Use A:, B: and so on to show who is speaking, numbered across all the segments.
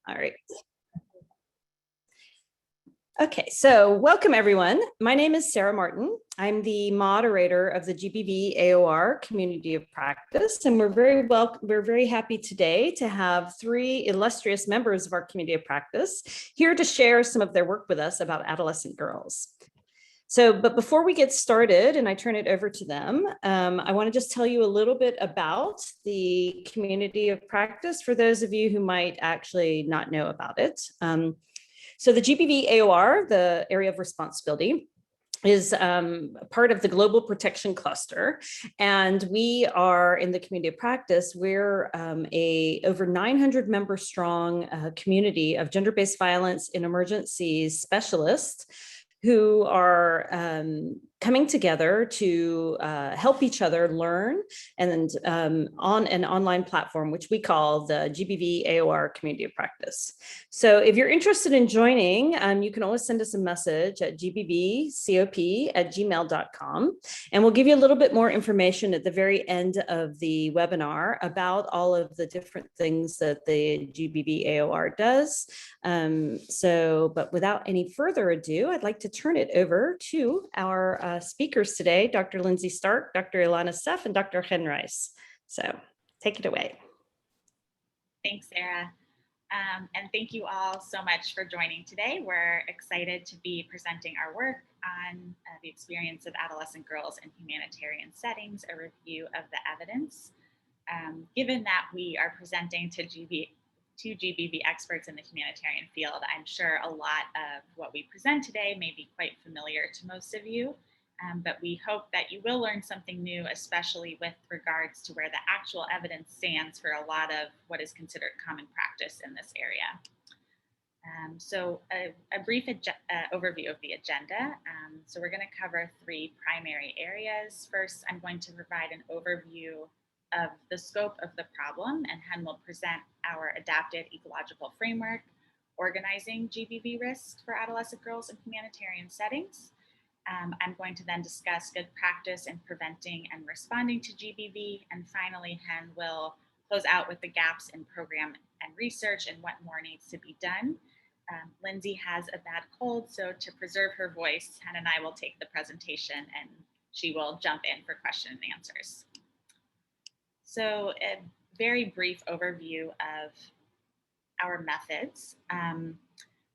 A: All right. Okay, so welcome everyone. My name is Sarah Martin. I'm the moderator of the GBV AOR Community of Practice, and we're very happy today to have three illustrious members of our Community of Practice here to share some of their work with us about adolescent girls. But before we get started and I turn it over to them, I want to just tell you a little bit about the Community of Practice for those of you who might actually not know about it. So the GBV AOR, the Area of Responsibility, is part of the Global Protection Cluster. And we are in the Community of Practice, we're a over 900 member strong community of gender-based violence in emergencies specialists who are coming together to help each other learn and on an online platform, which we call the GBV AOR Community of Practice. So if you're interested in joining, you can always send us a message at gbvcop@gmail.com. And we'll give you a little bit more information at the very end of the webinar about all of the different things that the GBV AOR does. But without any further ado, I'd like to turn it over to our speakers today, Dr. Linsday Stark, Dr. Ilana Seff, and Dr. Chen Reis. So take it away.
B: Thanks, Sarah. And thank you all so much for joining today. We're excited to be presenting our work on the experience of adolescent girls in humanitarian settings, a review of the evidence. Given that we are presenting to GBV experts in the humanitarian field, I'm sure a lot of what we present today may be quite familiar to most of you, but we hope that you will learn something new, especially with regards to where the actual evidence stands for a lot of what is considered common practice in this area. So a brief overview of the agenda. So we're going to cover three primary areas. First, I'm going to provide an overview of the scope of the problem, and Hen will present our adapted ecological framework, organizing GBV risk for adolescent girls in humanitarian settings. I'm going to then discuss good practice in preventing and responding to GBV. And finally, Hen will close out with the gaps in program and research and what more needs to be done. Linsday has a bad cold, so to preserve her voice, Hen and I will take the presentation and she will jump in for question and answers. So a very brief overview of our methods.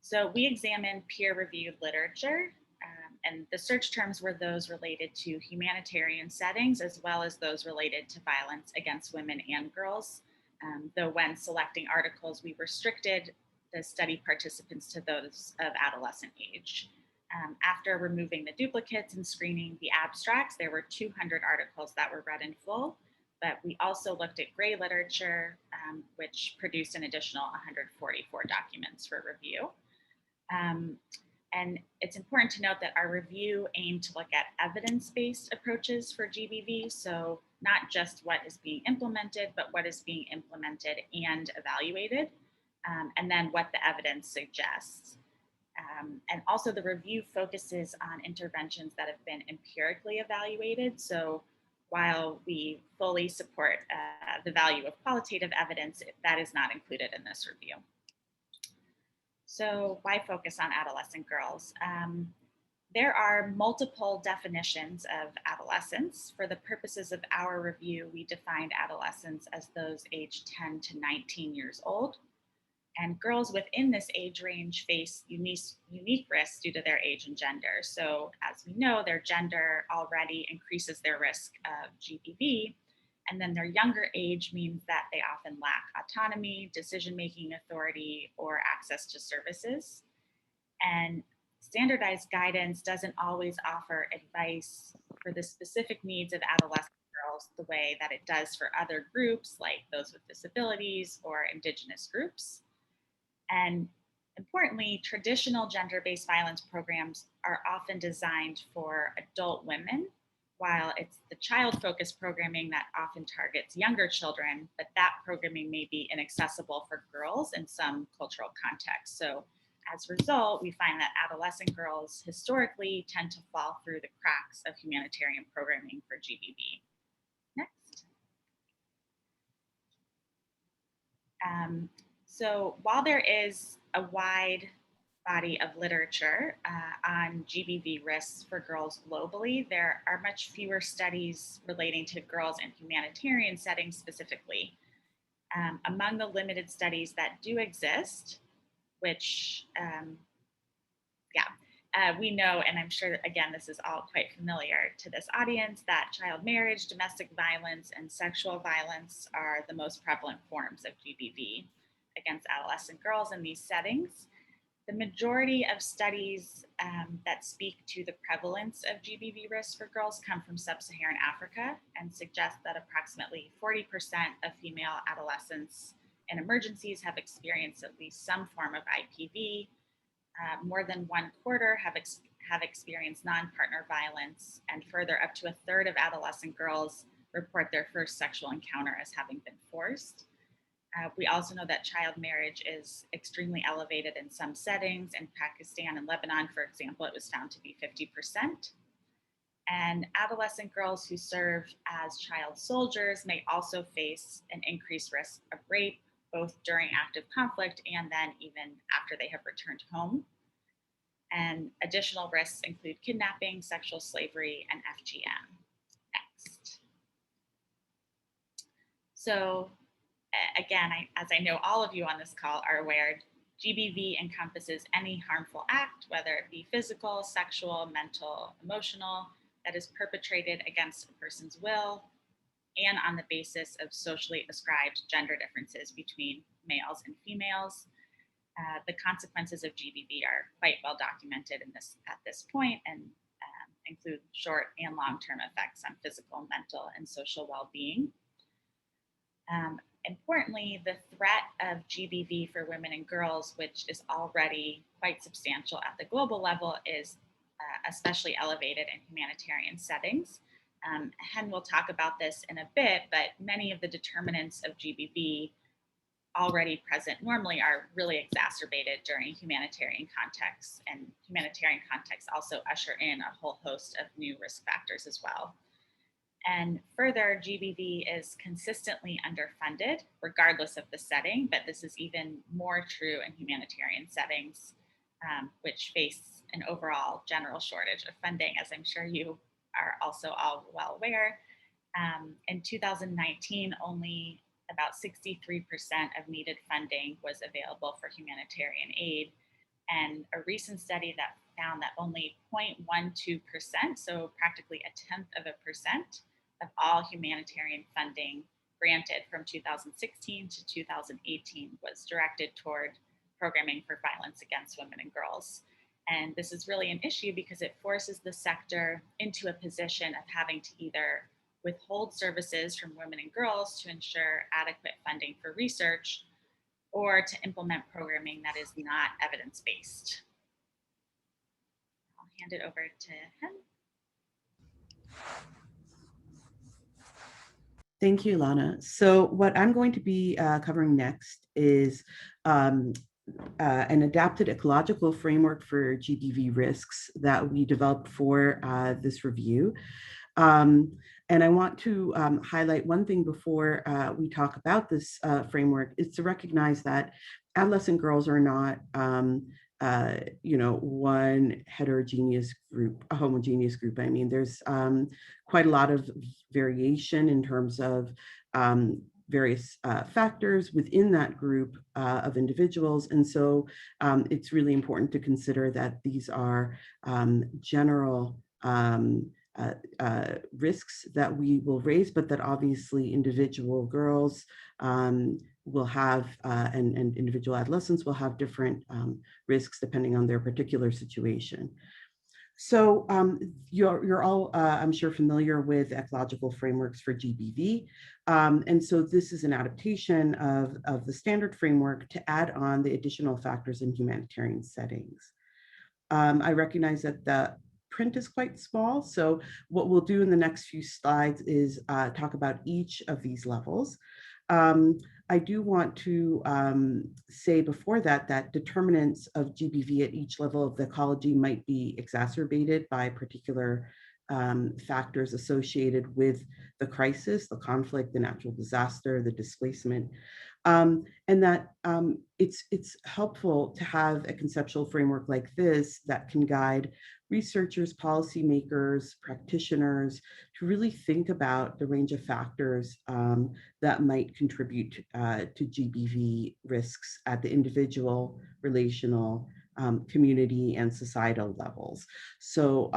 B: So we examined peer-reviewed literature, and the search terms were those related to humanitarian settings, as well as those related to violence against women and girls. Though when selecting articles, we restricted the study participants to those of adolescent age. After removing the duplicates and screening the abstracts, there were 200 articles that were read in full. But we also looked at gray literature, which produced an additional 144 documents for review. And it's important to note that our review aimed to look at evidence-based approaches for GBV. So not just what is being implemented, but what is being implemented and evaluated, and then what the evidence suggests. And also the review focuses on interventions that have been empirically evaluated. So while we fully support the value of qualitative evidence, that is not included in this review. So why focus on adolescent girls? There are multiple definitions of adolescence. For the purposes of our review, we defined adolescents as those aged 10 to 19 years old. And girls within this age range face unique risks due to their age and gender. So as we know, their gender already increases their risk of GBV. And then their younger age means that they often lack autonomy, decision-making authority, or access to services. And standardized guidance doesn't always offer advice for the specific needs of adolescent girls the way that it does for other groups, like those with disabilities or Indigenous groups. And importantly, traditional gender-based violence programs are often designed for adult women, while it's the child-focused programming that often targets younger children, but that programming may be inaccessible for girls in some cultural contexts. So as a result, we find that adolescent girls historically tend to fall through the cracks of humanitarian programming for GBV. Next. So while there is a wide body of literature on GBV risks for girls globally, there are much fewer studies relating to girls in humanitarian settings specifically. Among the limited studies that do exist, which, we know, and I'm sure, again, this is all quite familiar to this audience, that child marriage, domestic violence, and sexual violence are the most prevalent forms of GBV against adolescent girls in these settings. The majority of studies that speak to the prevalence of GBV risks for girls come from sub-Saharan Africa and suggest that approximately 40% of female adolescents in emergencies have experienced at least some form of IPV. More than 1/4 have experienced non-partner violence, and further, up to a third of adolescent girls report their first sexual encounter as having been forced. We also know that child marriage is extremely elevated in some settings. In Pakistan and Lebanon, for example, it was found to be 50%. And adolescent girls who serve as child soldiers may also face an increased risk of rape, both during active conflict and then even after they have returned home. And additional risks include kidnapping, sexual slavery, and FGM. Next. So again, as I know all of you on this call are aware, GBV encompasses any harmful act, whether it be physical, sexual, mental, emotional, that is perpetrated against a person's will and on the basis of socially ascribed gender differences between males and females. The consequences of GBV are quite well documented at this point and include short and long-term effects on physical, mental, and social well-being. Importantly, the threat of GBV for women and girls, which is already quite substantial at the global level, is especially elevated in humanitarian settings. Hen will talk about this in a bit, but many of the determinants of GBV already present normally are really exacerbated during humanitarian contexts, and humanitarian contexts also usher in a whole host of new risk factors as well. And further, GBV is consistently underfunded, regardless of the setting, but this is even more true in humanitarian settings, which face an overall general shortage of funding, as I'm sure you are also all well aware. In 2019, only about 63% of needed funding was available for humanitarian aid. And a recent study that found that only 0.12%, so practically 0.1% of all humanitarian funding granted from 2016 to 2018 was directed toward programming for violence against women and girls. And this is really an issue because it forces the sector into a position of having to either withhold services from women and girls to ensure adequate funding for research, or to implement programming that is not evidence-based. I'll hand it over to Hen.
C: Thank you, Ilana. So what I'm going to be covering next is an adapted ecological framework for GBV risks that we developed for this review. And I want to highlight one thing before we talk about this framework, is to recognize that adolescent girls are not one heterogeneous group, a homogeneous group. I mean, there's quite a lot of variation in terms of various factors within that group of individuals. And so it's really important to consider that these are general risks that we will raise, but that obviously individual girls will have, and individual adolescents will have different risks depending on their particular situation. So you're all, I'm sure, familiar with ecological frameworks for GBV. And so this is an adaptation of the standard framework to add on the additional factors in humanitarian settings. I recognize that the print is quite small. So what we'll do in the next few slides is talk about each of these levels. I do want to say before that determinants of GBV at each level of the ecology might be exacerbated by particular factors associated with the crisis, the conflict, the natural disaster, the displacement. And that it's helpful to have a conceptual framework like this that can guide researchers, policymakers, practitioners to really think about the range of factors that might contribute to GBV risks at the individual, relational, community, and societal levels. So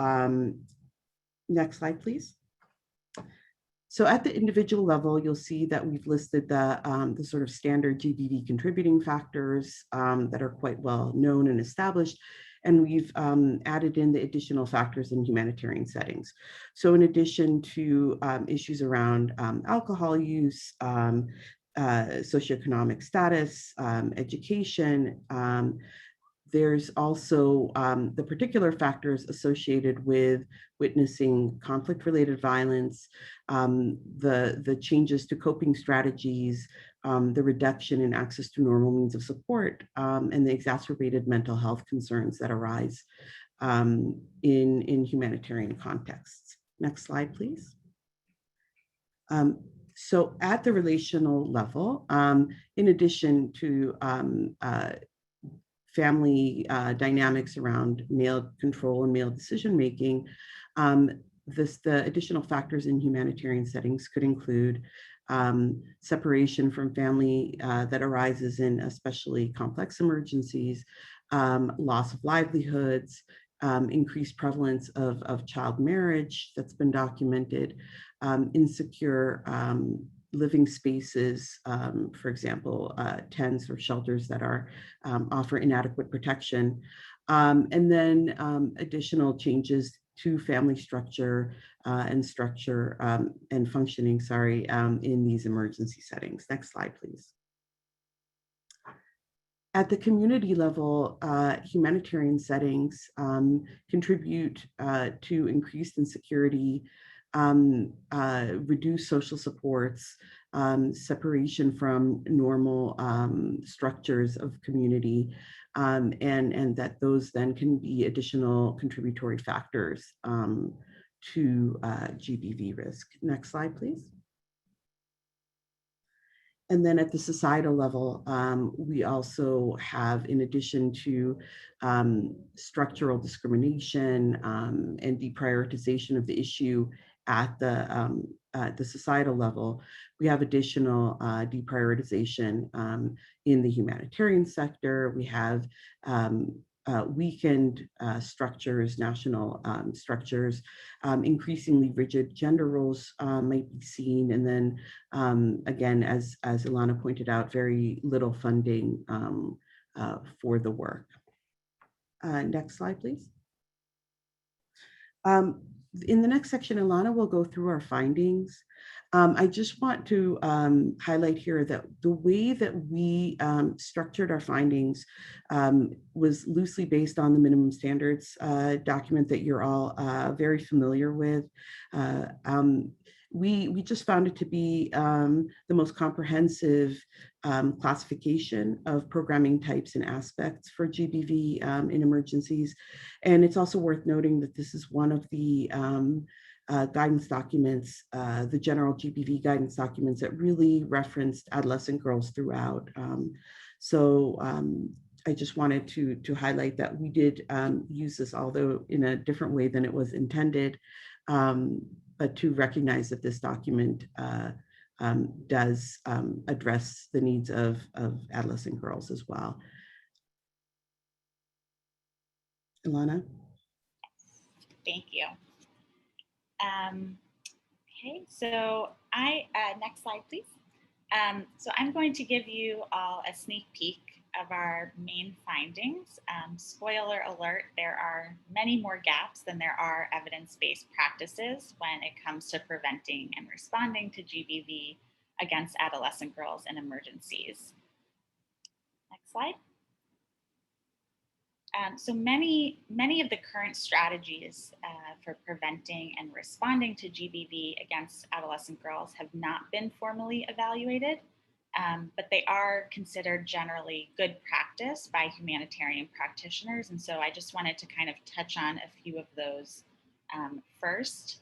C: next slide, please. So at the individual level, you'll see that we've listed the sort of standard GBV contributing factors that are quite well known and established. And we've added in the additional factors in humanitarian settings. So in addition to issues around alcohol use, socioeconomic status, education, there's also the particular factors associated with witnessing conflict-related violence, the changes to coping strategies, the reduction in access to normal means of support, and the exacerbated mental health concerns that arise in humanitarian contexts. Next slide, please. So at the relational level, in addition to family dynamics around male control and male decision-making, the additional factors in humanitarian settings could include separation from family that arises in especially complex emergencies, loss of livelihoods, increased prevalence of child marriage that's been documented, insecure living spaces, for example, tents or shelters that offer inadequate protection, and then additional changes to family structure and functioning, in these emergency settings. Next slide, please. At the community level, humanitarian settings contribute to increased insecurity, reduced social supports, separation from normal structures of community, and that those then can be additional contributory factors to GBV risk. Next slide, please. And then at the societal level, we also have, in addition to structural discrimination and deprioritization of the issue at the societal level, we have additional deprioritization in the humanitarian sector. We have weakened structures, national structures, increasingly rigid gender roles might be seen. And then again, as Ilana pointed out, very little funding for the work. Next slide, please. In the next section, Ilana will go through our findings. I just want to highlight here that the way that we structured our findings was loosely based on the minimum standards document that you're all very familiar with. We just found it to be the most comprehensive classification of programming types and aspects for GBV in emergencies. And it's also worth noting that this is one of the guidance documents, the general GBV guidance documents that really referenced adolescent girls throughout. I just wanted to highlight that we did use this, although in a different way than it was intended, but to recognize that this document does address the needs of adolescent girls as well. Ilana?
B: Thank you. Okay, so next slide, please. So I'm going to give you all a sneak peek of our main findings. Spoiler alert, there are many more gaps than there are evidence-based practices when it comes to preventing and responding to GBV against adolescent girls in emergencies. Next slide. So many of the current strategies for preventing and responding to GBV against adolescent girls have not been formally evaluated, but they are considered generally good practice by humanitarian practitioners. And so I just wanted to kind of touch on a few of those first.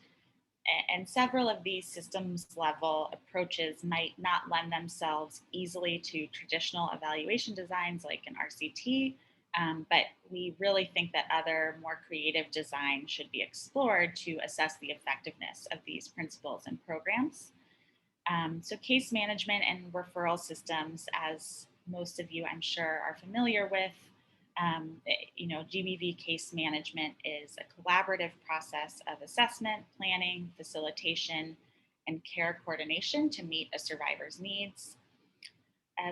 B: And several of these systems level approaches might not lend themselves easily to traditional evaluation designs like an RCT, but we really think that other more creative designs should be explored to assess the effectiveness of these principles and programs. So case management and referral systems, as most of you I'm sure are familiar with, GBV case management is a collaborative process of assessment, planning, facilitation, and care coordination to meet a survivor's needs.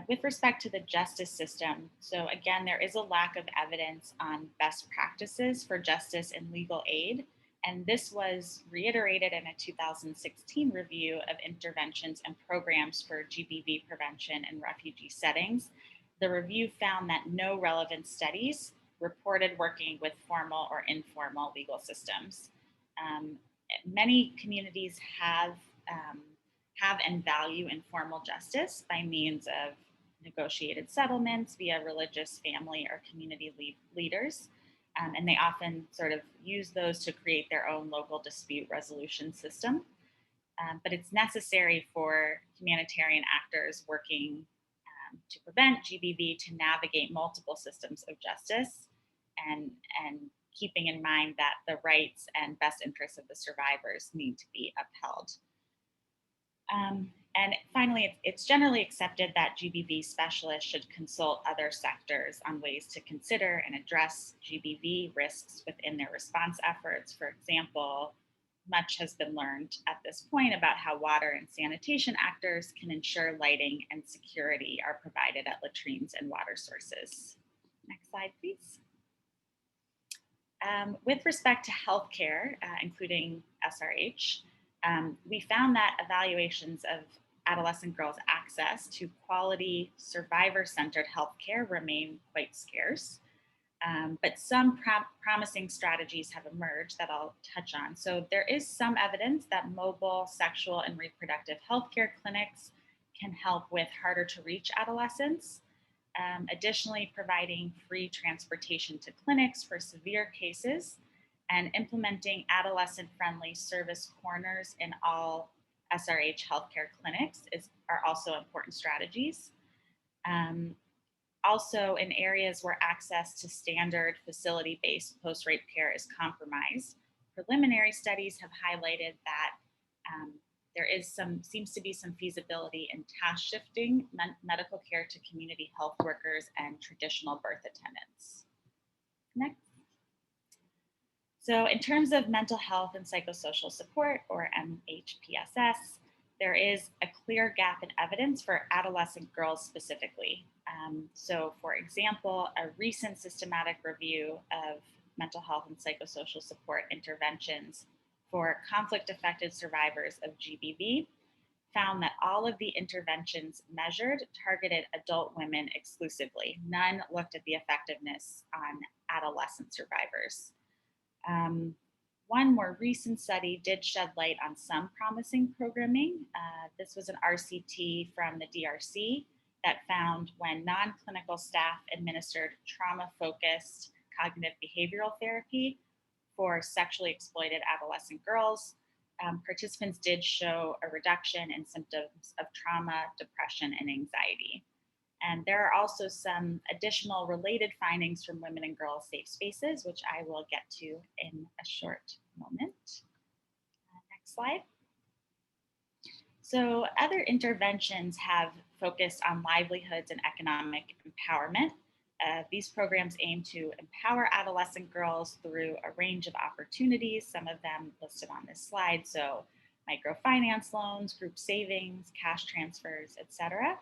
B: With respect to the justice system, so again, there is a lack of evidence on best practices for justice and legal aid. And this was reiterated in a 2016 review of interventions and programs for GBV prevention in refugee settings. The review found that no relevant studies reported working with formal or informal legal systems. Many communities have and value informal justice by means of negotiated settlements via religious, family, or community leaders. And they often sort of use those to create their own local dispute resolution system. But it's necessary for humanitarian actors working to prevent GBV to navigate multiple systems of justice and keeping in mind that the rights and best interests of the survivors need to be upheld. And finally, it's generally accepted that GBV specialists should consult other sectors on ways to consider and address GBV risks within their response efforts. For example, much has been learned at this point about how water and sanitation actors can ensure lighting and security are provided at latrines and water sources. Next slide, please. With respect to healthcare, including SRH, we found that evaluations of adolescent girls' access to quality survivor-centered healthcare remain quite scarce. But some promising strategies have emerged that I'll touch on. So there is some evidence that mobile sexual and reproductive healthcare clinics can help with harder to reach adolescents. Additionally, providing free transportation to clinics for severe cases and implementing adolescent-friendly service corners in all SRH healthcare clinics are also important strategies. Also, in areas where access to standard facility-based post-rape care is compromised, preliminary studies have highlighted that there seems to be some feasibility in task shifting medical care to community health workers and traditional birth attendants. Next. So in terms of mental health and psychosocial support, or MHPSS, there is a clear gap in evidence for adolescent girls specifically. So for example, a recent systematic review of mental health and psychosocial support interventions for conflict-affected survivors of GBV found that all of the interventions measured targeted adult women exclusively. None looked at the effectiveness on adolescent survivors. One more recent study did shed light on some promising programming. This was an RCT from the DRC that found when non-clinical staff administered trauma-focused cognitive behavioral therapy for sexually exploited adolescent girls, participants did show a reduction in symptoms of trauma, depression, and anxiety. And there are also some additional related findings from women and girls safe spaces, which I will get to in a short moment. Next slide. So other interventions have focused on livelihoods and economic empowerment. These programs aim to empower adolescent girls through a range of opportunities, some of them listed on this slide. So microfinance loans, group savings, cash transfers, etc.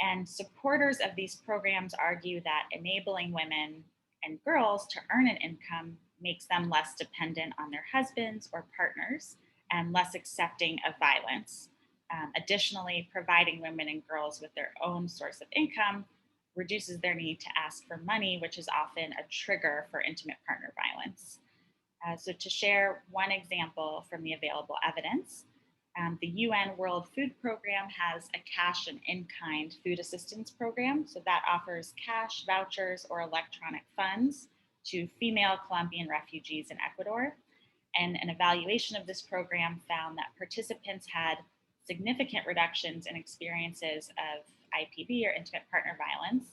B: And supporters of these programs argue that enabling women and girls to earn an income makes them less dependent on their husbands or partners and less accepting of violence. Additionally, providing women and girls with their own source of income reduces their need to ask for money, which is often a trigger for intimate partner violence. So to share one example from the available evidence, the UN World Food Program has a cash and in-kind food assistance program. So that offers cash, vouchers, or electronic funds to female Colombian refugees in Ecuador. And an evaluation of this program found that participants had significant reductions in experiences of IPV or intimate partner violence.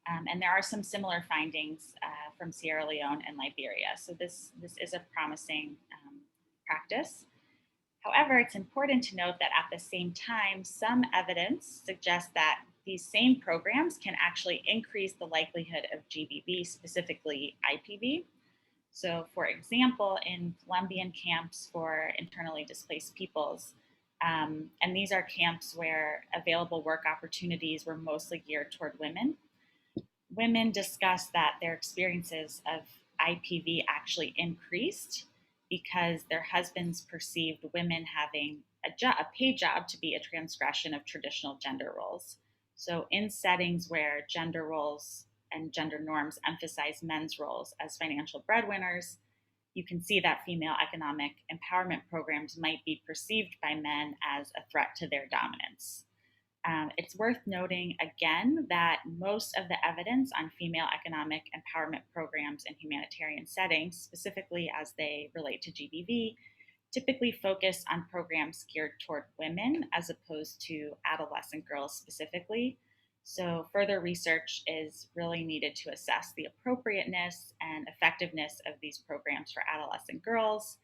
B: And there are some similar findings from Sierra Leone and Liberia. So this is a promising practice. However, it's important to note that at the same time, some evidence suggests that these same programs can actually increase the likelihood of GBV, specifically IPV. So for example, in Colombian camps for internally displaced peoples, and these are camps where available work opportunities were mostly geared toward women, women discussed that their experiences of IPV actually increased because their husbands perceived women having a paid job to be a transgression of traditional gender roles. So, in settings where gender roles and gender norms emphasize men's roles as financial breadwinners, you can see that female economic empowerment programs might be perceived by men as a threat to their dominance. It's worth noting again that most of the evidence on female economic empowerment programs in humanitarian settings, specifically as they relate to GBV, typically focus on programs geared toward women as opposed to adolescent girls specifically. So further research is really needed to assess the appropriateness and effectiveness of these programs for adolescent girls,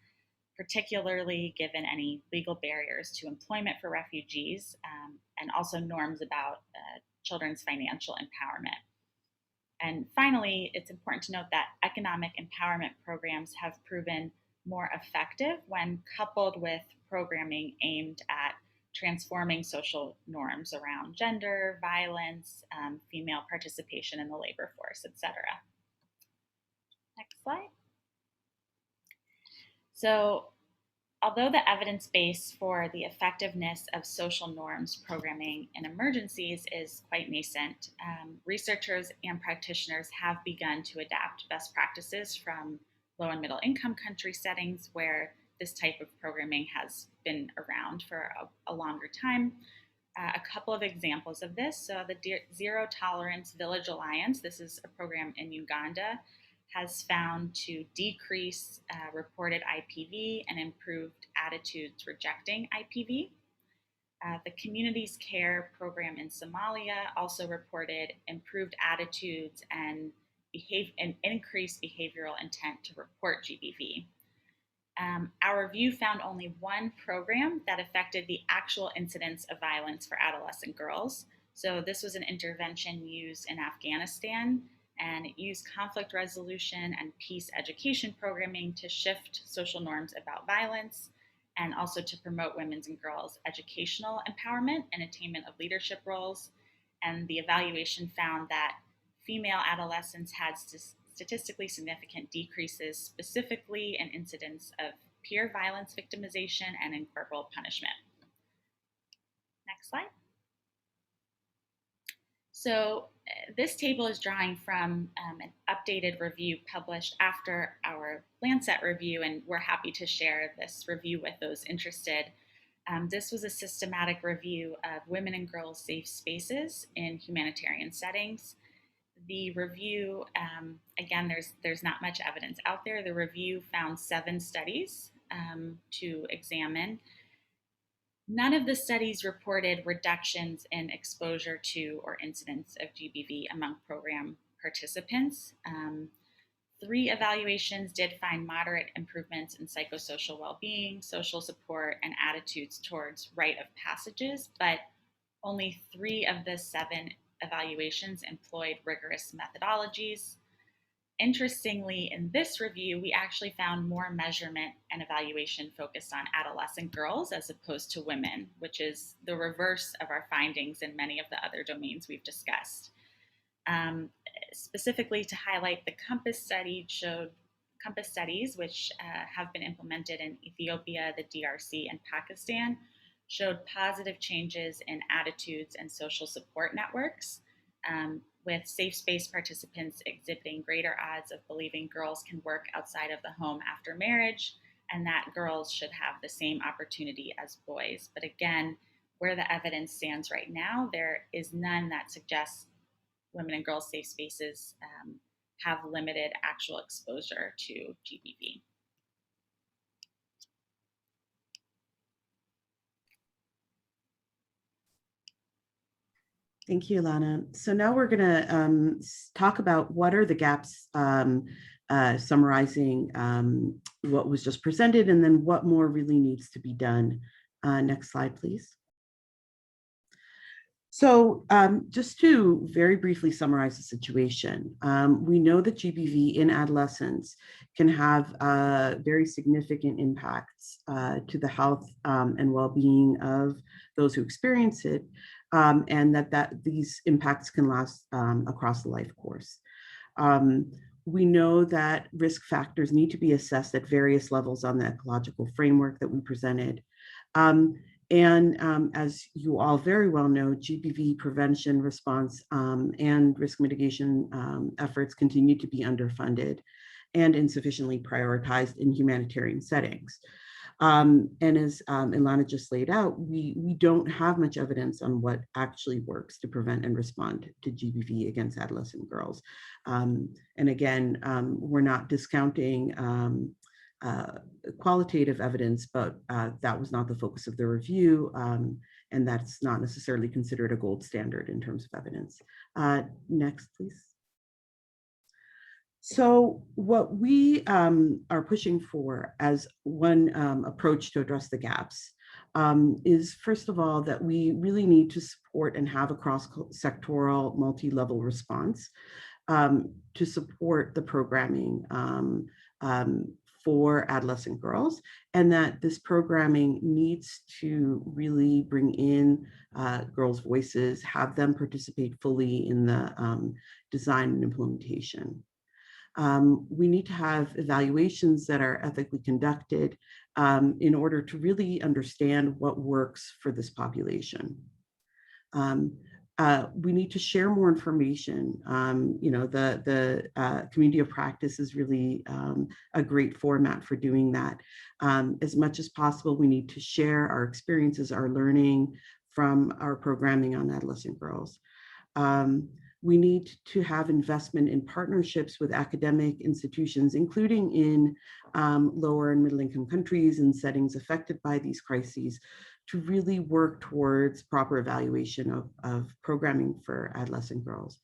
B: particularly given any legal barriers to employment for refugees, and also norms about children's financial empowerment. And finally, it's important to note that economic empowerment programs have proven more effective when coupled with programming aimed at transforming social norms around gender, violence, female participation in the labor force, etc. Next slide. So, although the evidence base for the effectiveness of social norms programming in emergencies is quite nascent, researchers and practitioners have begun to adapt best practices from low and middle income country settings where this type of programming has been around for a longer time. A couple of examples of this. So the Zero Tolerance Village Alliance, this is a program in Uganda, has found to decrease reported IPV and improved attitudes rejecting IPV. The Communities Care program in Somalia also reported improved attitudes and increased behavioral intent to report GBV. Our review found only one program that affected the actual incidence of violence for adolescent girls. So this was an intervention used in Afghanistan, and it used conflict resolution and peace education programming to shift social norms about violence and also to promote women's and girls' educational empowerment and attainment of leadership roles. And the evaluation found that female adolescents had statistically significant decreases, specifically in incidents of peer violence victimization and in corporal punishment. Next slide. So this table is drawing from an updated review published after our Lancet review, and we're happy to share this review with those interested. This was a systematic review of women and girls' safe spaces in humanitarian settings. The review, again, there's not much evidence out there. The review found 7 studies to examine. None of the studies reported reductions in exposure to or incidence of GBV among program participants. 3 evaluations did find moderate improvements in psychosocial well-being, social support, and attitudes towards rite of passages, but only 3 of the 7 evaluations employed rigorous methodologies. Interestingly, in this review, we actually found more measurement and evaluation focused on adolescent girls as opposed to women, which is the reverse of our findings in many of the other domains we've discussed. Specifically to highlight, the Compass studies, which have been implemented in Ethiopia, the DRC, and Pakistan, showed positive changes in attitudes and social support networks, with safe space participants exhibiting greater odds of believing girls can work outside of the home after marriage, and that girls should have the same opportunity as boys. But again, where the evidence stands right now, there is none that suggests women and girls' safe spaces have limited actual exposure to GBV.
C: Thank you, Ilana. So now we're going to talk about what are the gaps, summarizing what was just presented, and then what more really needs to be done. Next slide, please. So just to very briefly summarize the situation, we know that GBV in adolescents can have very significant impacts to the health and well-being of those who experience it, and that these impacts can last across the life course. We know that risk factors need to be assessed at various levels on the ecological framework that we presented. As you all very well know, GBV prevention, response, and risk mitigation efforts continue to be underfunded and insufficiently prioritized in humanitarian settings. And as Ilana just laid out, we don't have much evidence on what actually works to prevent and respond to GBV against adolescent girls. And again, we're not discounting qualitative evidence, but that was not the focus of the review, and that's not necessarily considered a gold standard in terms of evidence. Next, please. So what we are pushing for as one approach to address the gaps is, first of all, that we really need to support and have a cross-sectoral, multi-level response to support the programming for adolescent girls, and that this programming needs to really bring in girls' voices, have them participate fully in the design and implementation. We need to have evaluations that are ethically conducted in order to really understand what works for this population. We need to share more information. The community of practice is really a great format for doing that. As much as possible, we need to share our experiences, our learning from our programming on adolescent girls. We need to have investment in partnerships with academic institutions, including in lower and middle income countries and settings affected by these crises, to really work towards proper evaluation of programming for adolescent girls.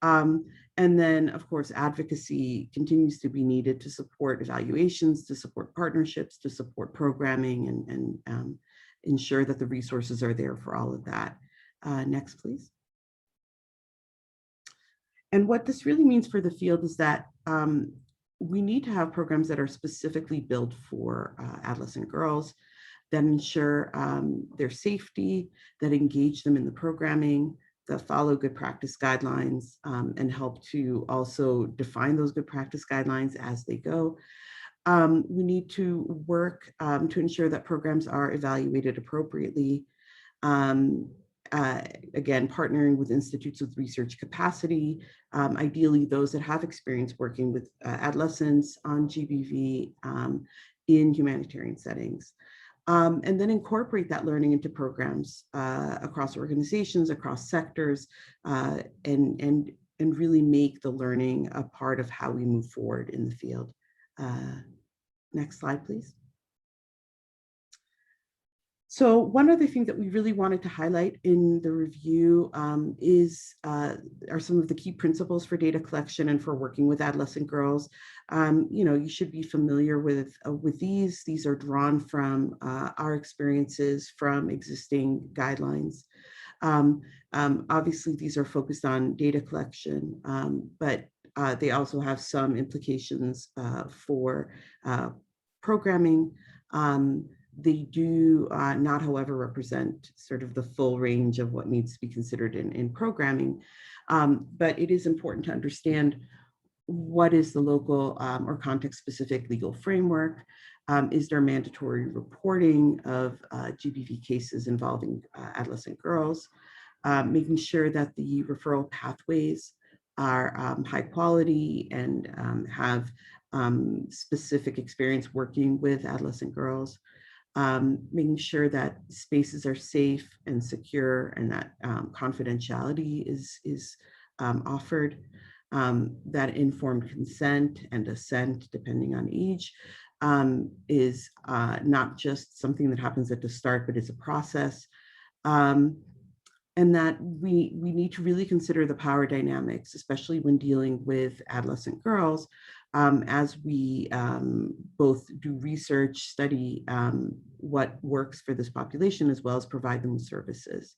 C: And then, of course, advocacy continues to be needed to support evaluations, to support partnerships, to support programming, and ensure that the resources are there for all of that. Next, please. And what this really means for the field is that we need to have programs that are specifically built for adolescent girls, that ensure their safety, that engage them in the programming, that follow good practice guidelines, and help to also define those good practice guidelines as they go. We need to work to ensure that programs are evaluated appropriately. Again, partnering with institutes with research capacity, ideally those that have experience working with adolescents on GBV in humanitarian settings. And then incorporate that learning into programs across organizations, across sectors, and really make the learning a part of how we move forward in the field. Next slide, please. So one other thing that we really wanted to highlight in the review are some of the key principles for data collection and for working with adolescent girls. You should be familiar with these. These are drawn from our experiences from existing guidelines. Obviously, these are focused on data collection, but they also have some implications for programming. They do not, however, represent sort of the full range of what needs to be considered in programming. But it is important to understand what is the local or context-specific legal framework. Is there mandatory reporting of GBV cases involving adolescent girls? Making sure that the referral pathways are high quality and have specific experience working with adolescent girls. Making sure that spaces are safe and secure and that confidentiality is offered, that informed consent and assent, depending on age, is not just something that happens at the start, but it's a process. And and that we need to really consider the power dynamics, especially when dealing with adolescent girls, as we both do research, study what works for this population, as well as provide them with services.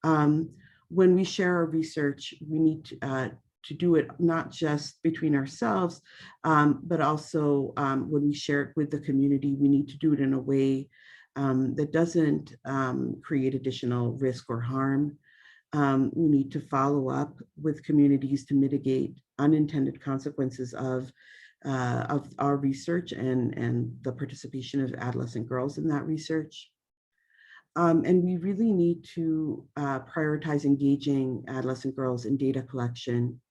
C: When we share our research, we need to do it not just between ourselves, but also when we share it with the community, we need to do it in a way that doesn't create additional risk or harm. We need to follow up with communities to mitigate unintended consequences of our research and the participation of adolescent girls in that research. And we really need to prioritize engaging adolescent girls in data collection,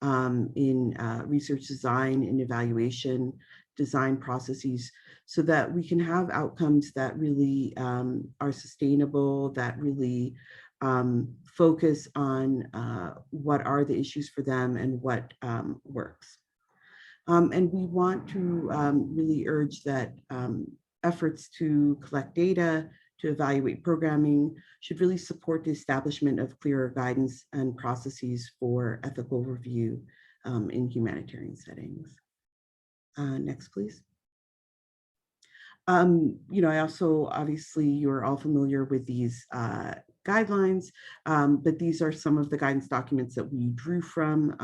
C: in research design and evaluation, design processes, so that we can have outcomes that really are sustainable, that really focus on what are the issues for them and what works. And we want to really urge that efforts to collect data, to evaluate programming, should really support the establishment of clearer guidance and processes for ethical review in humanitarian settings. Next, please. I also, obviously, you're all familiar with these guidelines, but these are some of the guidance documents that we drew from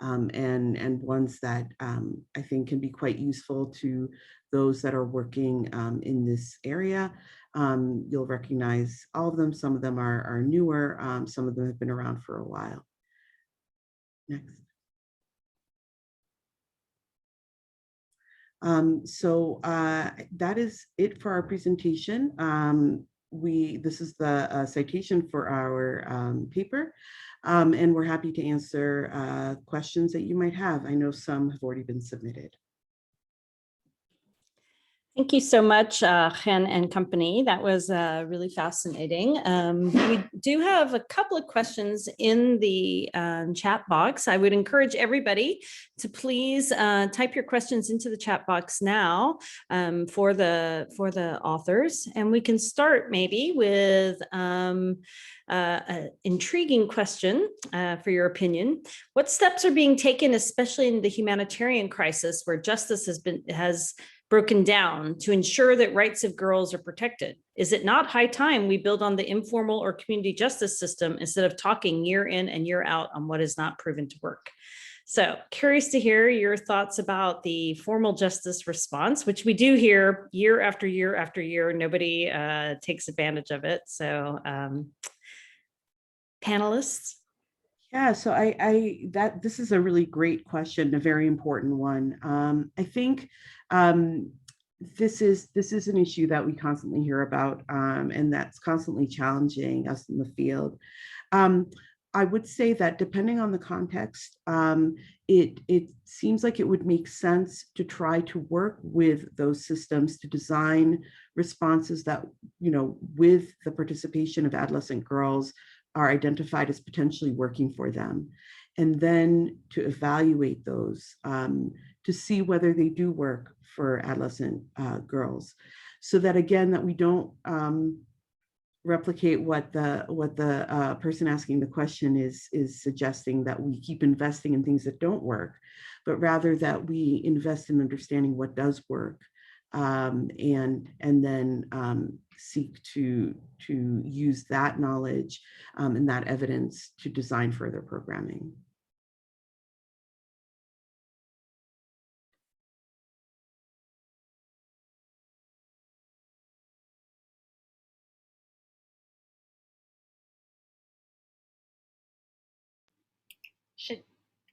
C: and ones that I think can be quite useful to those that are working in this area. You'll recognize all of them. Some of them are newer. Some of them have been around for a while. Next. That is it for our presentation. This is the citation for our paper, and we're happy to answer questions that you might have. I know some have already been submitted.
A: Thank you so much, Chen and company. That was really fascinating. We do have a couple of questions in the chat box. I would encourage everybody to please type your questions into the chat box now for the authors. And we can start maybe with an intriguing question for your opinion. What steps are being taken, especially in the humanitarian crisis where justice has broken down, to ensure that rights of girls are protected? Is it not high time we build on the informal or community justice system instead of talking year in and year out on what is not proven to work? So curious to hear your thoughts about the formal justice response, which we do hear year after year after year. Nobody takes advantage of it. So panelists.
C: Yeah, so this is a really great question, a very important one. I think this is an issue that we constantly hear about, and that's constantly challenging us in the field. I would say that depending on the context, it seems like it would make sense to try to work with those systems to design responses that, with the participation of adolescent girls, are identified as potentially working for them, and then to evaluate those to see whether they do work for adolescent girls, so that again, that we don't replicate what the person asking the question is suggesting, that we keep investing in things that don't work, but rather that we invest in understanding what does work, and then seek to use that knowledge and that evidence to design further programming.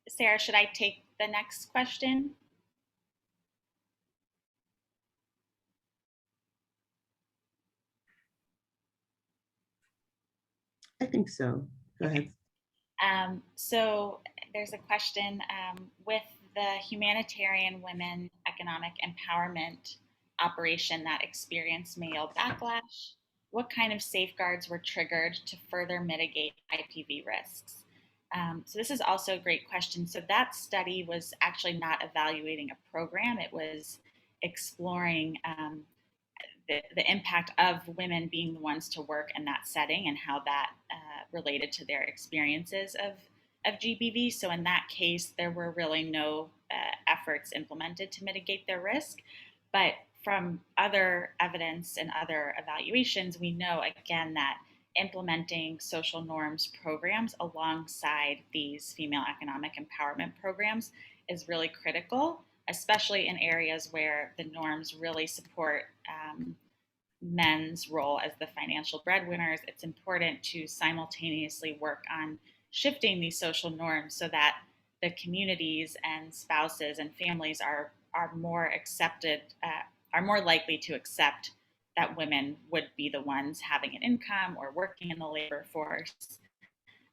B: Sarah, should I take the next question?
C: I think so. Go ahead.
B: So there's a question with the humanitarian women economic empowerment operation that experienced male backlash. What kind of safeguards were triggered to further mitigate IPV risks? So this is also a great question. So that study was actually not evaluating a program. It was exploring the impact of women being the ones to work in that setting and how that related to their experiences of GBV. So in that case, there were really no efforts implemented to mitigate their risk. But from other evidence and other evaluations, we know again that implementing social norms programs alongside these female economic empowerment programs is really critical, especially in areas where the norms really support men's role as the financial breadwinners. It's important to simultaneously work on shifting these social norms so that the communities and spouses and families are more accepted, are more likely to accept that women would be the ones having an income or working in the labor force.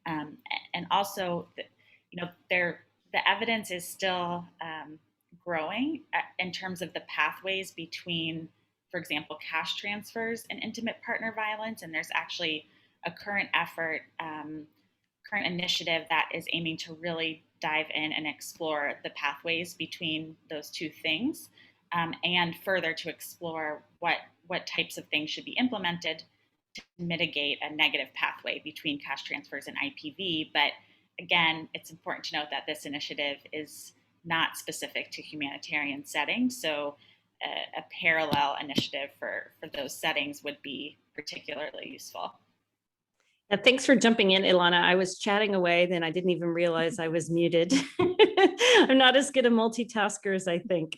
B: And also, the evidence is still growing in terms of the pathways between, for example, cash transfers and intimate partner violence. And there's actually a current effort, current initiative that is aiming to really dive in and explore the pathways between those two things, and further to explore what types of things should be implemented to mitigate a negative pathway between cash transfers and IPV. But again, it's important to note that this initiative is not specific to humanitarian settings. So a parallel initiative for those settings would be particularly useful.
A: And thanks for jumping in, Ilana. I was chatting away, then I didn't even realize I was muted. I'm not as good a multitasker as I think.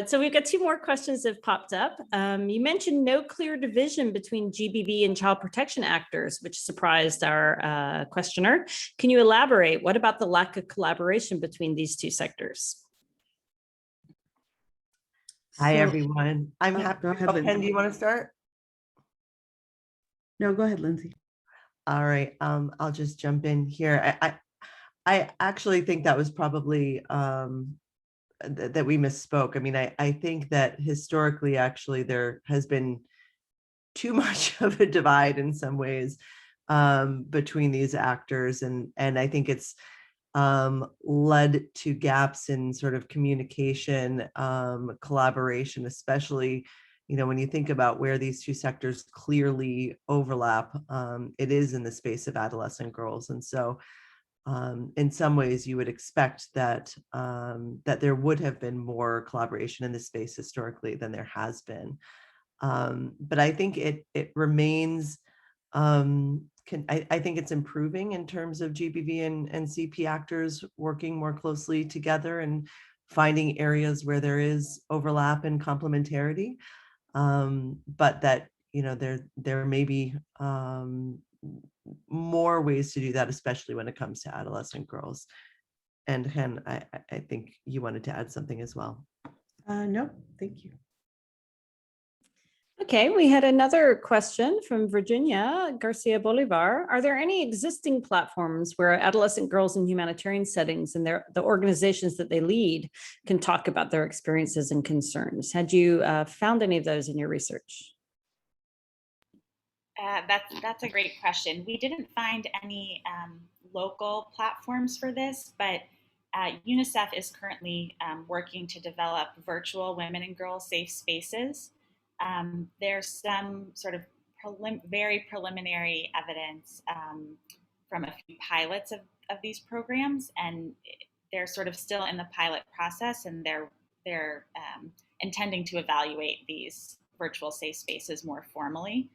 A: So we've got two more questions that have popped up. You mentioned no clear division between GBV and child protection actors, which surprised our questioner. Can you elaborate? What about the lack of collaboration between these two sectors?
D: Hi, everyone. I'm happy.
C: Go ahead,
D: Oh,
C: Lindsay.
D: Ken, do you want to start?
C: No, go ahead, Lindsay.
D: All right. I'll just jump in here. I actually think that was probably that we misspoke. I mean, I think that historically, actually, there has been too much of a divide in some ways between these actors, and I think it's led to gaps in sort of communication, collaboration, especially, when you think about where these two sectors clearly overlap, it is in the space of adolescent girls. And so in some ways you would expect that that there would have been more collaboration in this space historically than there has been. But I think it remains, I think it's improving in terms of GBV and CP actors working more closely together and finding areas where there is overlap and complementarity. But that, there may be more ways to do that, especially when it comes to adolescent girls. And Hen, I think you wanted to add something as well.
C: No, thank you.
A: Okay, we had another question from Virginia Garcia Bolivar. Are there any existing platforms where adolescent girls in humanitarian settings and the organizations that they lead can talk about their experiences and concerns? Had you found any of those in your research?
B: That's a great question. We didn't find any local platforms for this, but UNICEF is currently working to develop virtual women and girls safe spaces. There's some sort of very preliminary evidence from a few pilots of these programs, and they're sort of still in the pilot process, and they're intending to evaluate these virtual safe spaces more formally.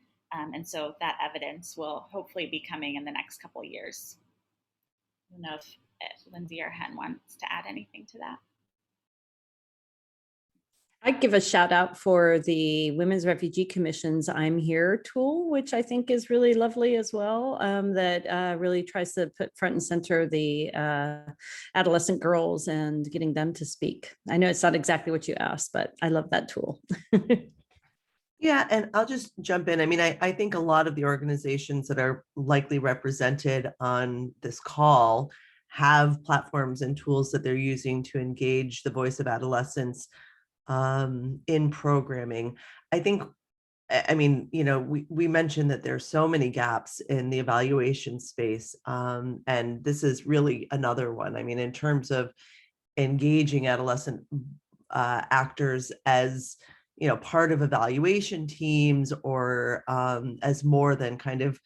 B: And so that evidence will hopefully be coming in the next couple of years. I don't know if Lindsay or Hen wants to add anything to that.
A: I'd give a shout out for the Women's Refugee Commission's I'm Here tool, which I think is really lovely as well, that really tries to put front and center the adolescent girls and getting them to speak. I know it's not exactly what you asked, but I love that tool.
D: Yeah, and I'll just jump in. I mean, I think a lot of the organizations that are likely represented on this call have platforms and tools that they're using to engage the voice of adolescents in programming. I think, we mentioned that there's so many gaps in the evaluation space, and this is really another one. I mean, in terms of engaging adolescent actors as part of evaluation teams or as more than kind of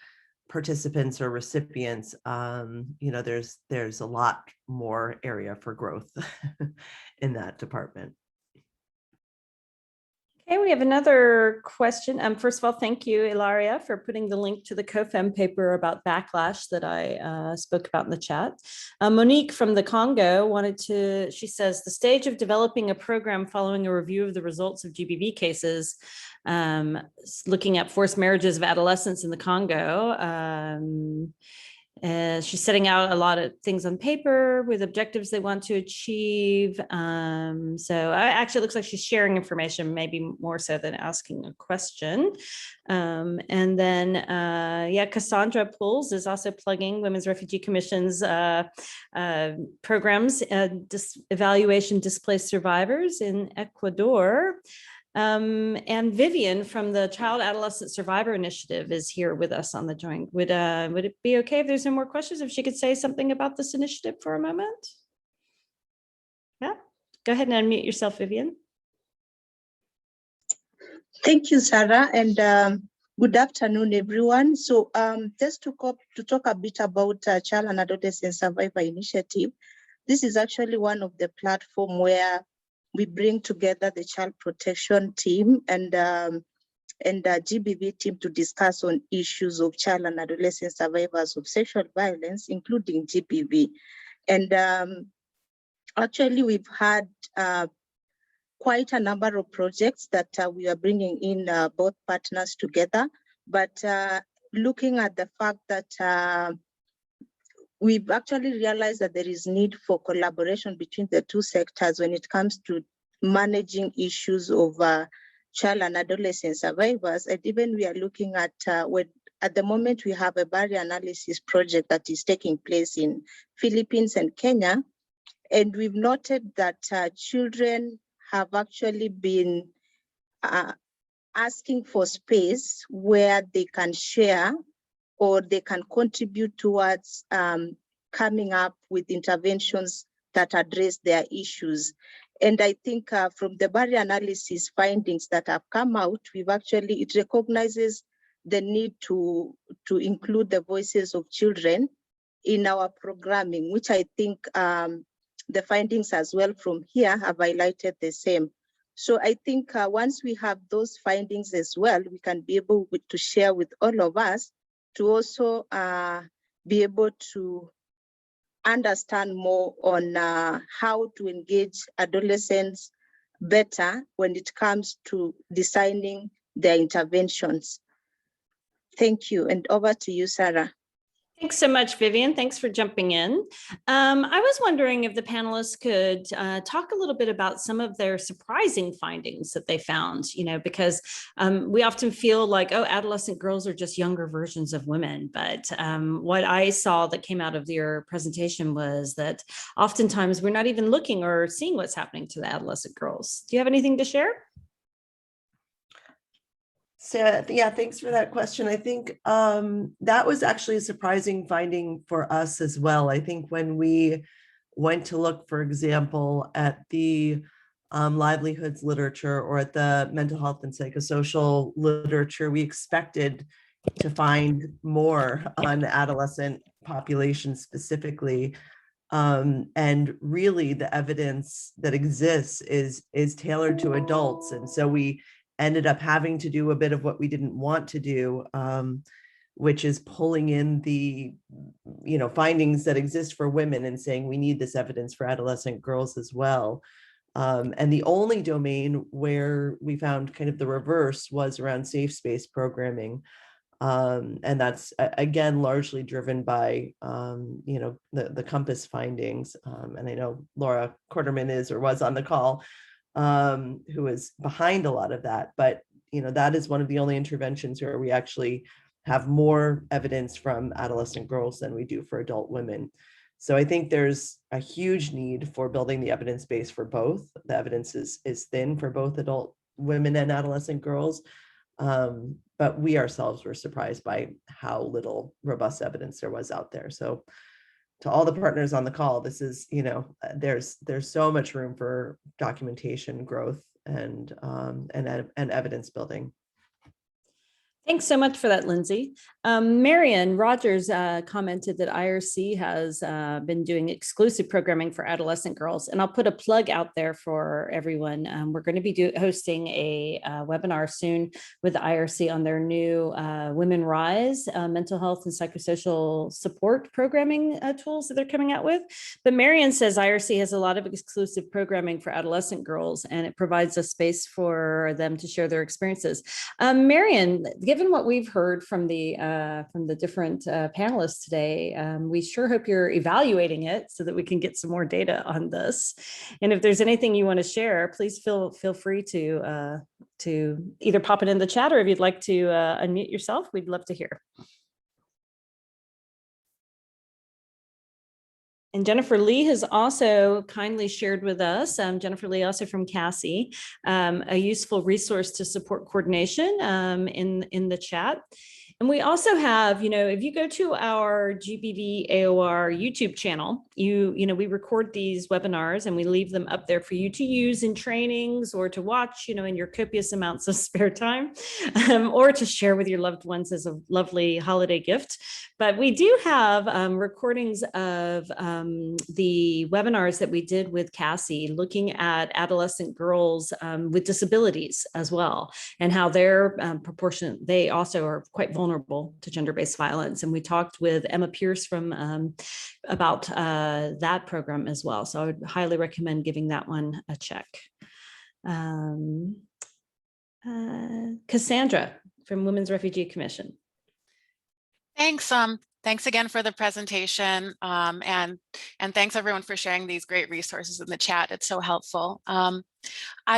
D: participants or recipients. There's a lot more area for growth in that department.
A: Okay, we have another question. First of all, thank you, Ilaria, for putting the link to the COFEM paper about backlash that I spoke about in the chat. Monique from the Congo she says, the stage of developing a program following a review of the results of GBV cases, looking at forced marriages of adolescents in the Congo. She's setting out a lot of things on paper with objectives they want to achieve. So actually, it looks like she's sharing information, maybe more so than asking a question. And then, Cassandra Pools is also plugging Women's Refugee Commission's programs, evaluation displaced survivors in Ecuador. And Vivian from the Child Adolescent Survivor Initiative is here with us on the joint. Would it be okay if there's no more questions, if she could say something about this initiative for a moment? Yeah, go ahead and unmute yourself, Vivian.
E: Thank you, Sarah, and good afternoon, everyone. So just to talk a bit about Child and Adolescent Survivor Initiative, this is actually one of the platform where we bring together the child protection team and GBV team to discuss on issues of child and adolescent survivors of sexual violence, including GBV. And actually, we've had quite a number of projects that we are bringing in both partners together. But looking at the fact that we've actually realized that there is need for collaboration between the two sectors when it comes to managing issues of child and adolescent survivors. And even we are looking at at the moment we have a barrier analysis project that is taking place in Philippines and Kenya. And we've noted that children have actually been asking for space where they can share or they can contribute towards coming up with interventions that address their issues. And I think from the barrier analysis findings that have come out, it recognizes the need to include the voices of children in our programming, which I think the findings as well from here have highlighted the same. So I think once we have those findings as well, we can be able to share with all of us to also be able to understand more on how to engage adolescents better when it comes to designing their interventions. Thank you, and over to you, Sarah.
A: Thanks so much, Vivian. Thanks for jumping in. I was wondering if the panelists could talk a little bit about some of their surprising findings that they found, because we often feel like, oh, adolescent girls are just younger versions of women. But what I saw that came out of your presentation was that oftentimes we're not even looking or seeing what's happening to the adolescent girls. Do you have anything to share?
D: So yeah, thanks for that question. I think that was actually a surprising finding for us as well. I think when we went to look, for example, at the livelihoods literature or at the mental health and psychosocial literature, we expected to find more on adolescent population specifically. And really the evidence that exists is tailored to adults. And so we ended up having to do a bit of what we didn't want to do, which is pulling in the findings that exist for women and saying we need this evidence for adolescent girls as well. And the only domain where we found kind of the reverse was around safe space programming. And that's again largely driven by the Compass findings. And I know Laura Quarterman was on the call, who is behind a lot of that. But that is one of the only interventions where we actually have more evidence from adolescent girls than we do for adult women. So I think there's a huge need for building the evidence base for both. The evidence is thin for both adult women and adolescent girls. But we ourselves were surprised by how little robust evidence there was out there. So to all the partners on the call, this is, there's so much room for documentation, growth, and evidence building.
A: Thanks so much for that, Lindsay. Marion Rogers commented that IRC has been doing exclusive programming for adolescent girls, and I'll put a plug out there for everyone. We're going to be hosting a webinar soon with the IRC on their new Women Rise mental health and psychosocial support programming tools that they're coming out with. But Marion says IRC has a lot of exclusive programming for adolescent girls, and it provides a space for them to share their experiences. Marion, given what we've heard from the different panelists today, we sure hope you're evaluating it so that we can get some more data on this. And if there's anything you want to share, please feel free to either pop it in the chat, or if you'd like to unmute yourself, we'd love to hear. And Jennifer Lee has also kindly shared with us, Jennifer Lee, also from CASI, a useful resource to support coordination in the chat. And we also have, if you go to our GBV AOR YouTube channel, we record these webinars and we leave them up there for you to use in trainings or to watch, in your copious amounts of spare time, or to share with your loved ones as a lovely holiday gift. But we do have recordings of the webinars that we did with Cassie, looking at adolescent girls with disabilities as well, and how they're they also are quite vulnerable to gender-based violence. And we talked with Emma Pierce from about that program as well. So I would highly recommend giving that one a check. Cassandra from Women's Refugee Commission.
F: Thanks. Thanks again for the presentation, and thanks everyone for sharing these great resources in the chat. It's so helpful.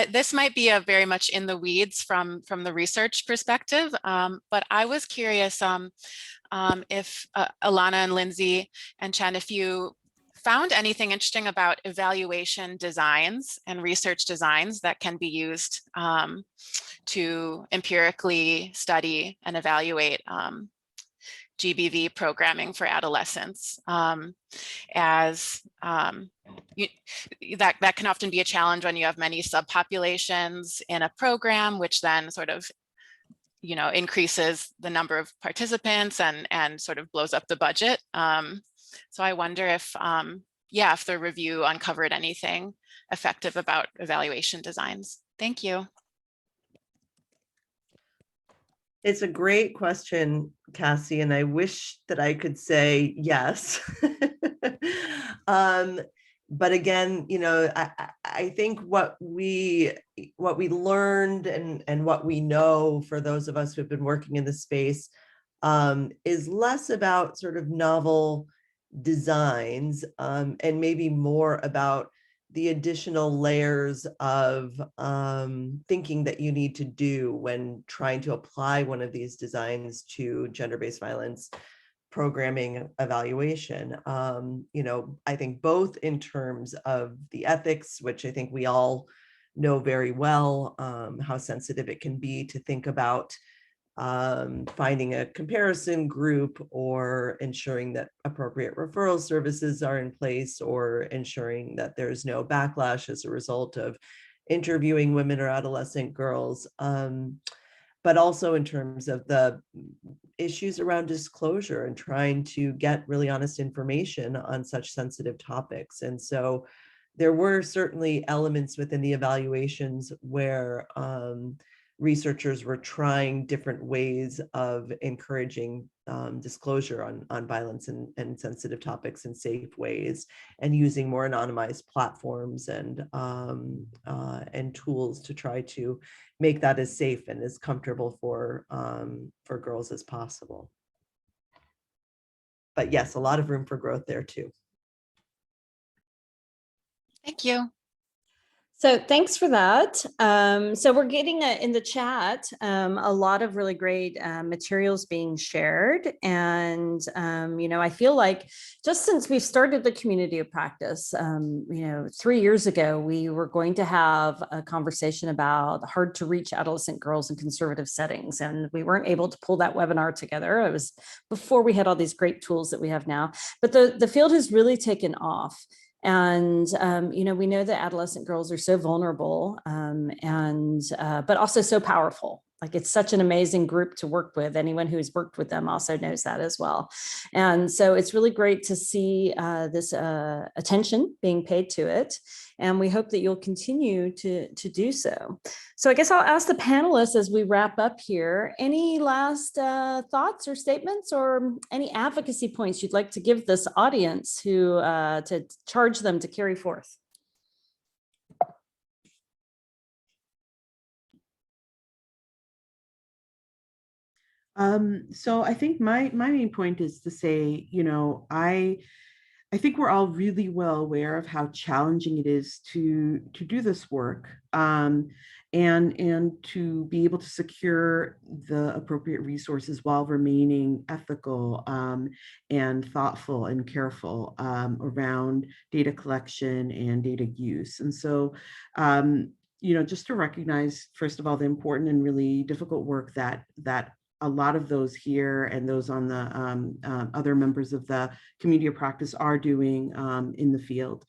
F: This might be a very much in the weeds from the research perspective, but I was curious if Ilana and Lindsay and Chen, if you found anything interesting about evaluation designs and research designs that can be used to empirically study and evaluate GBV programming for adolescents, that can often be a challenge when you have many subpopulations in a program, which then sort of, increases the number of participants and sort of blows up the budget. So I wonder if, if the review uncovered anything effective about evaluation designs. Thank you.
D: It's a great question, Cassie, and I wish that I could say yes. But again, I think what we learned and what we know for those of us who have been working in the space is less about sort of novel designs and maybe more about the additional layers of thinking that you need to do when trying to apply one of these designs to gender-based violence programming evaluation. I think both in terms of the ethics, which I think we all know very well, how sensitive it can be to think about finding a comparison group or ensuring that appropriate referral services are in place or ensuring that there's no backlash as a result of interviewing women or adolescent girls, but also in terms of the issues around disclosure and trying to get really honest information on such sensitive topics. And so there were certainly elements within the evaluations where researchers were trying different ways of encouraging disclosure on violence and sensitive topics in safe ways, and using more anonymized platforms and tools to try to make that as safe and as comfortable for girls as possible. But yes, a lot of room for growth there too.
F: Thank you.
A: So thanks for that. So we're getting in the chat a lot of really great materials being shared. And, I feel like just since we started the community of practice, 3 years ago, we were going to have a conversation about hard to reach adolescent girls in conservative settings. And we weren't able to pull that webinar together. It was before we had all these great tools that we have now. But the field has really taken off. And, we know that adolescent girls are so vulnerable but also so powerful. Like, it's such an amazing group to work with. Anyone who's worked with them also knows that as well. And so it's really great to see this attention being paid to it. And we hope that you'll continue to do so. So I guess I'll ask the panelists as we wrap up here, any last thoughts or statements or any advocacy points you'd like to give this audience to charge them to carry forth?
C: So I think my main point is to say, I think we're all really well aware of how challenging it is to do this work, and to be able to secure the appropriate resources while remaining ethical and thoughtful and careful around data collection and data use. And so, just to recognize, first of all, the important and really difficult work that a lot of those here and those on the other members of the community of practice are doing in the field.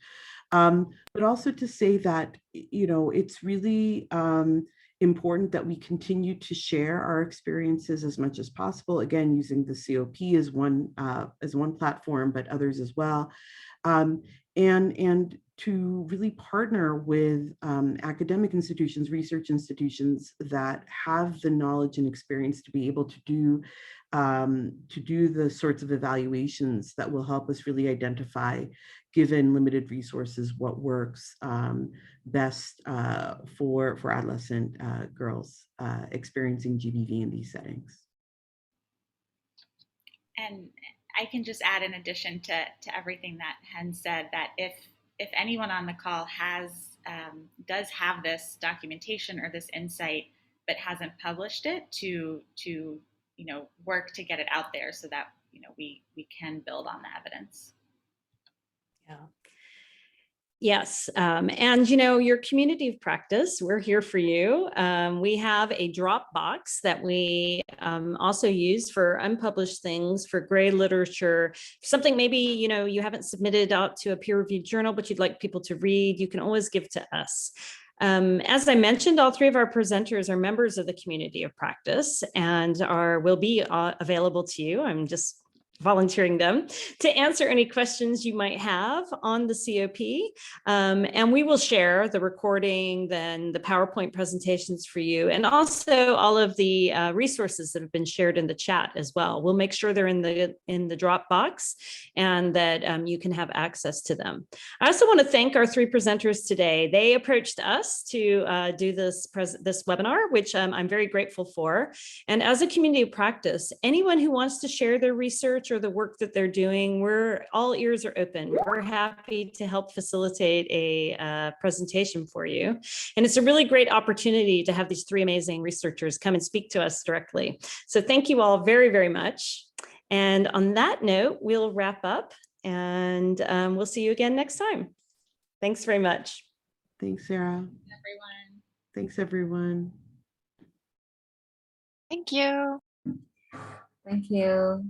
C: But also to say that, it's really important that we continue to share our experiences as much as possible. Again, using the COP as one platform, but others as well. And to really partner with academic institutions, research institutions that have the knowledge and experience to be able to do the sorts of evaluations that will help us really identify, given limited resources, what works best for adolescent girls experiencing GBV in these settings.
B: And I can just add, in addition to everything that Hen said, that if anyone on the call does have this documentation or this insight but hasn't published it, to work to get it out there so that we can build on the evidence.
A: Yeah. Yes. And, your community of practice, we're here for you. We have a Dropbox that we also use for unpublished things, for gray literature, something maybe, you haven't submitted out to a peer-reviewed journal, but you'd like people to read, you can always give to us. As I mentioned, all three of our presenters are members of the community of practice and will be available to you. I'm just volunteering them to answer any questions you might have on the COP. And we will share the recording, then the PowerPoint presentations for you, and also all of the resources that have been shared in the chat as well. We'll make sure they're in the Dropbox and that you can have access to them. I also want to thank our three presenters today. They approached us to do this webinar, which I'm very grateful for. And as a community of practice, anyone who wants to share their research or the work that they're doing, all ears are open. We're happy to help facilitate a presentation for you. And it's a really great opportunity to have these three amazing researchers come and speak to us directly. So thank you all very, very much. And on that note, we'll wrap up and we'll see you again next time. Thanks very much.
C: Thanks, Sarah. Thanks, everyone.
F: Thank you.
G: Thank you.